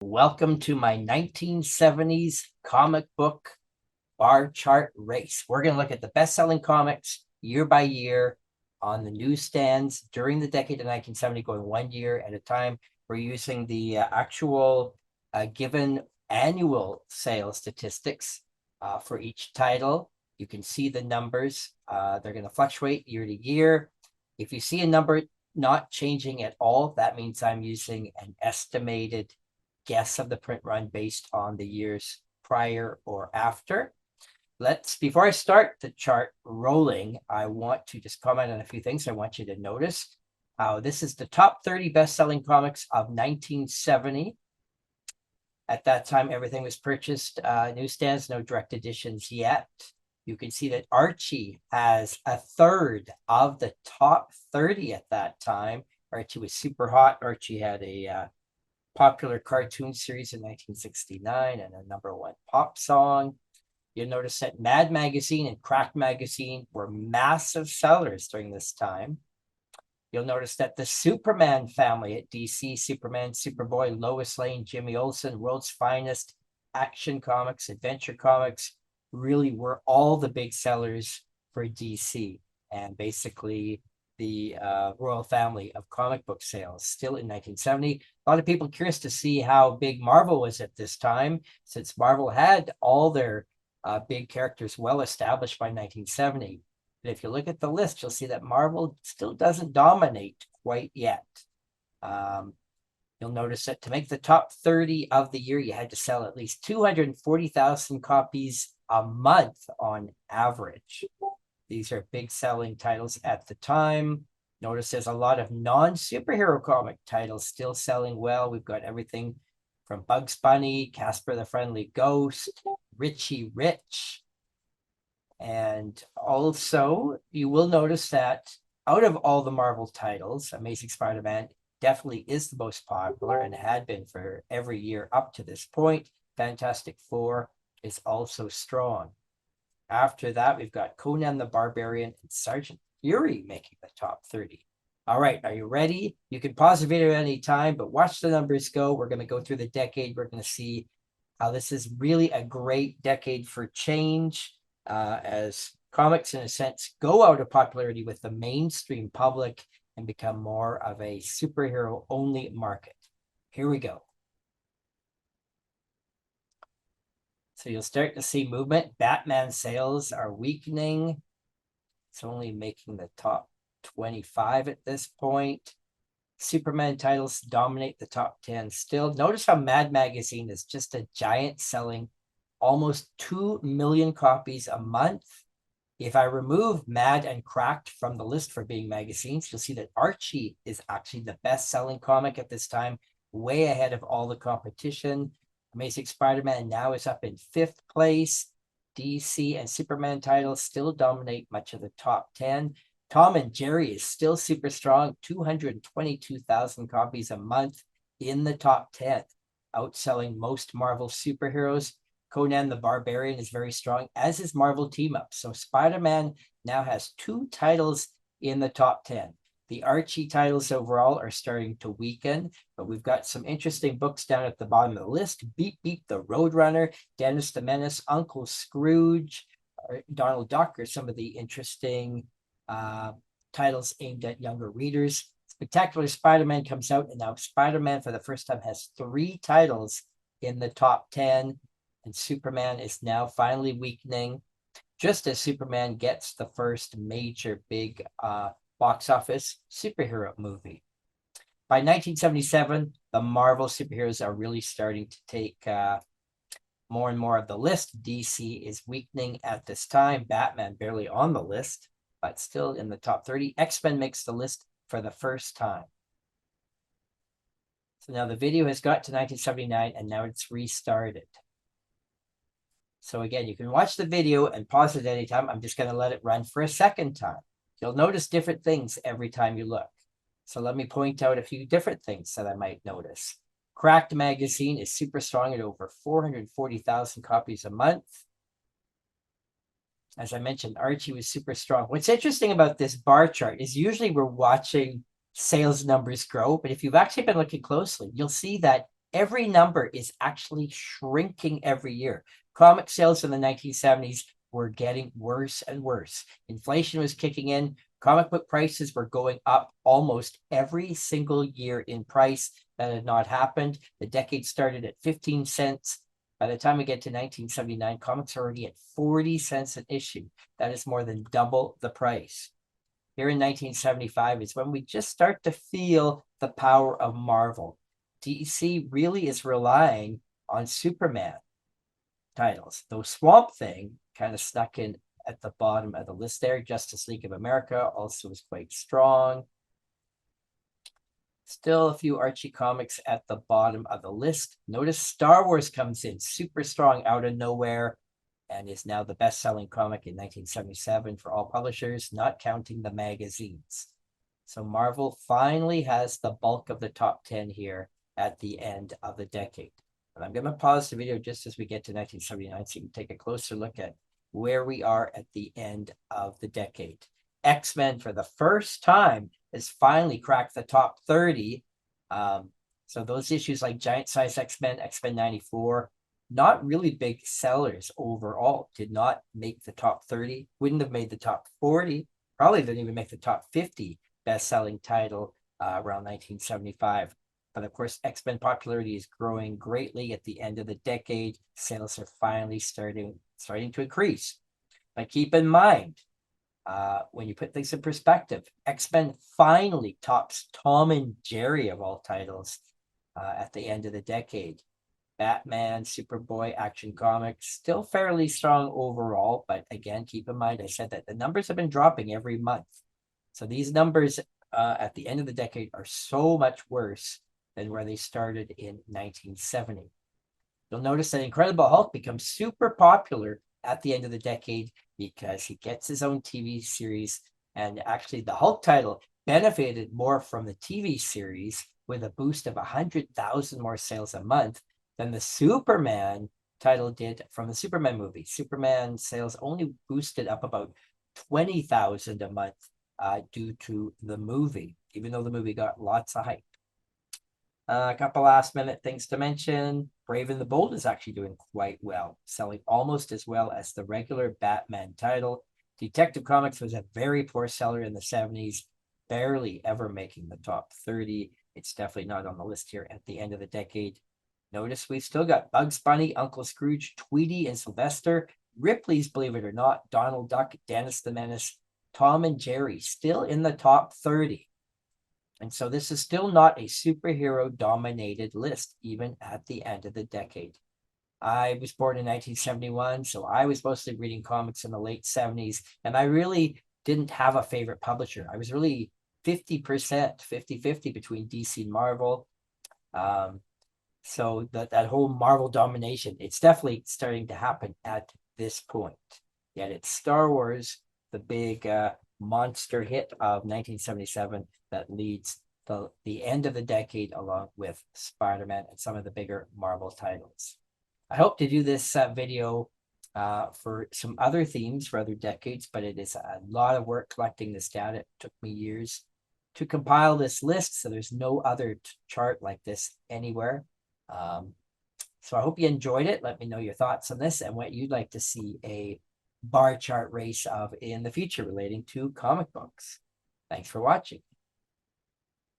Welcome to my 1970s comic book bar chart race. We're going to look at the best-selling comics year by year on the newsstands during the decade of 1970, going 1 year at a time. We're using the actual given annual sales statistics for each title. You can see the numbers. They're going to fluctuate year to year. If you see a number not changing at all, that means I'm using an estimated guess of the print run based on the years prior or after. Before I start the chart rolling, I want to just comment on a few things I want you to notice. This is the top 30 best-selling comics of 1970. At that time, everything was purchased newsstands, no direct editions yet. You can see that Archie has a third of the top 30 at that time. Archie was super hot. Archie had a popular cartoon series in 1969 and a #1 pop song. You'll notice that Mad Magazine and Crack Magazine were massive sellers during this time. You'll notice that the Superman family at DC, Superman, Superboy, Lois Lane, Jimmy Olsen, World's Finest, Action Comics, Adventure Comics, really were all the big sellers for DC. And basically the royal family of comic book sales still in 1970. A lot of people curious to see how big Marvel was at this time, since Marvel had all their big characters well established by 1970. But if you look at the list, you'll see that Marvel still doesn't dominate quite yet. You'll notice that to make the top 30 of the year, you had to sell at least 240,000 copies a month on average. These are big selling titles at the time. Notice there's a lot of non-superhero comic titles still selling well. We've got everything from Bugs Bunny, Casper the Friendly Ghost, Richie Rich. And also, you will notice that out of all the Marvel titles, Amazing Spider-Man definitely is the most popular and had been for every year up to this point. Fantastic Four is also strong. After that, we've got Conan the Barbarian and Sergeant Fury making the top 30. All right, are you ready? You can pause the video at any time, but watch the numbers go. We're going to go through the decade. We're going to see how this is really a great decade for change as comics, in a sense, go out of popularity with the mainstream public and become more of a superhero-only market. Here we go. So you'll start to see movement. Batman sales are weakening. It's only making the top 25 at this point. Superman titles dominate the top 10 still. Notice how Mad Magazine is just a giant, selling almost 2 million copies a month. If I remove Mad and Cracked from the list for being magazines, you'll see that Archie is actually the best-selling comic at this time, way ahead of all the competition. Amazing Spider-Man now is up in 5th place. DC and Superman titles still dominate much of the top 10. Tom and Jerry is still super strong, 222,000 copies a month in the top 10, outselling most Marvel superheroes. Conan the Barbarian is very strong, as is Marvel Team Up. So Spider-Man now has 2 titles in the top 10. The Archie titles overall are starting to weaken, but we've got some interesting books down at the bottom of the list. Beep Beep the Roadrunner, Dennis the Menace, Uncle Scrooge, Donald Duck are some of the interesting titles aimed at younger readers. Spectacular Spider-Man comes out, and now Spider-Man for the first time has 3 titles in the top 10, and Superman is now finally weakening, just as Superman gets the first major big box office superhero movie. By 1977, the Marvel superheroes are really starting to take more and more of the list. DC is weakening at this time. Batman barely on the list, but still in the top 30. X-Men makes the list for the first time. So now the video has got to 1979, and now it's restarted. So again, you can watch the video and pause it anytime. I'm just going to let it run for a second time. You'll notice different things every time you look. So let me point out a few different things that I might notice. Cracked Magazine is super strong at over 440,000 copies a month. As I mentioned, Archie was super strong. What's interesting about this bar chart is usually we're watching sales numbers grow, but if you've actually been looking closely, you'll see that every number is actually shrinking every year. Comic sales in the 1970s were getting worse and worse. Inflation was kicking in. Comic book prices were going up almost every single year in price. That had not happened. The decade started at 15 cents. By the time we get to 1979, comics are already at 40 cents an issue. That is more than double the price. Here in 1975 is when we just start to feel the power of Marvel. DC really is relying on Superman titles, though Swamp Thing kind of snuck in at the bottom of the list there. Justice League of America also was quite strong. Still a few Archie comics at the bottom of the list. Notice Star Wars comes in super strong out of nowhere and is now the best-selling comic in 1977 for all publishers, not counting the magazines. So Marvel finally has the bulk of the top 10 here at the end of the decade. And I'm going to pause the video just as we get to 1979 so you can take a closer look at where we are at the end of the decade. X-Men, for the first time, has finally cracked the top 30. So those issues like Giant Size X-Men, X-Men 94, not really big sellers overall, did not make the top 30, wouldn't have made the top 40, probably didn't even make the top 50 best-selling title around 1975. But of course, X-Men popularity is growing greatly at the end of the decade. Sales are finally starting to increase. But keep in mind, when you put things in perspective, X-Men finally tops Tom and Jerry of all titles at the end of the decade. Batman, Superboy, Action Comics, still fairly strong overall. But again, keep in mind, I said that the numbers have been dropping every month. So these numbers at the end of the decade are so much worse than where they started in 1970. You'll notice that Incredible Hulk becomes super popular at the end of the decade because he gets his own TV series. And actually, the Hulk title benefited more from the TV series with a boost of 100,000 more sales a month than the Superman title did from the Superman movie. Superman sales only boosted up about 20,000 a month due to the movie, even though the movie got lots of hype. A couple last minute things to mention. Brave and the Bold is actually doing quite well, selling almost as well as the regular Batman title. Detective Comics was a very poor seller in the 70s, barely ever making the top 30. It's definitely not on the list here at the end of the decade. Notice we've still got Bugs Bunny, Uncle Scrooge, Tweety, and Sylvester, Ripley's Believe It or Not, Donald Duck, Dennis the Menace, Tom and Jerry, still in the top 30. And so this is still not a superhero-dominated list, even at the end of the decade. I was born in 1971, so I was mostly reading comics in the late 70s, and I really didn't have a favorite publisher. I was really 50%, 50-50 between DC and Marvel. So that whole Marvel domination, it's definitely starting to happen at this point. Yet it's Star Wars, the big monster hit of 1977 that leads the end of the decade, along with Spider-Man and some of the bigger Marvel titles. I hope to do this video for some other themes for other decades, but it is a lot of work collecting this data. It took me years to compile this list, so there's no other chart like this anywhere. So I hope you enjoyed it. Let me know your thoughts on this and what you'd like to see a bar chart race of in the future relating to comic books. Thanks for watching.